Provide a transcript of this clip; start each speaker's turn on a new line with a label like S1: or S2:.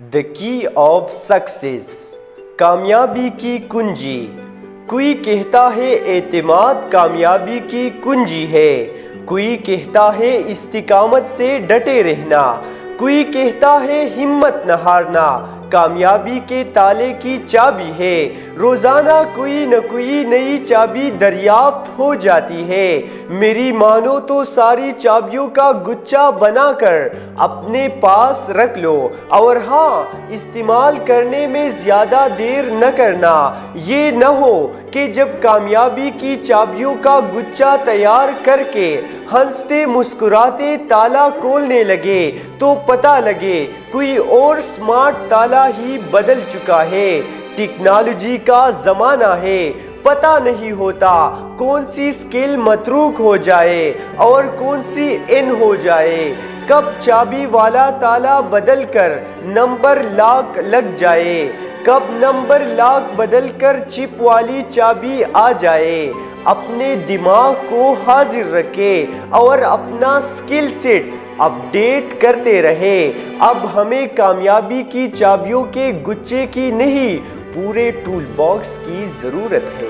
S1: The key of success, कामयाबी की कुंजी। कोई कहता है एतमाद कामयाबी की कुंजी है, कोई कहता है इस्तिकामत से डटे रहना, कोई कहता है हिम्मत न हारना कामयाबी के ताले की चाबी है। रोजाना कोई न कोई नई चाबी दरियाफ्त हो जाती है। मेरी मानो तो सारी चाबियों का गुच्छा बनाकर अपने पास रख लो, और हाँ, इस्तेमाल करने में ज्यादा देर न करना। ये न हो कि जब कामयाबी की चाबियों का गुच्छा तैयार करके हंसते मुस्कुराते ताला खोलने लगे तो पता लगे कोई और स्मार्ट ताला ही बदल चुका है। टेक्नोलॉजी का जमाना है, पता नहीं होता कौन सी स्किल मतरूक हो जाए और कौन सी इन हो जाए। कब चाबी वाला ताला बदल कर नंबर लॉक लग जाए, कब नंबर लॉक बदल कर चिप वाली चाबी आ जाए। अपने दिमाग को हाजिर रखे और अपना स्किल सेट अपडेट करते रहे। अब हमें कामयाबी की चाबियों के गुच्छे की नहीं, पूरे टूल बॉक्स की जरूरत है।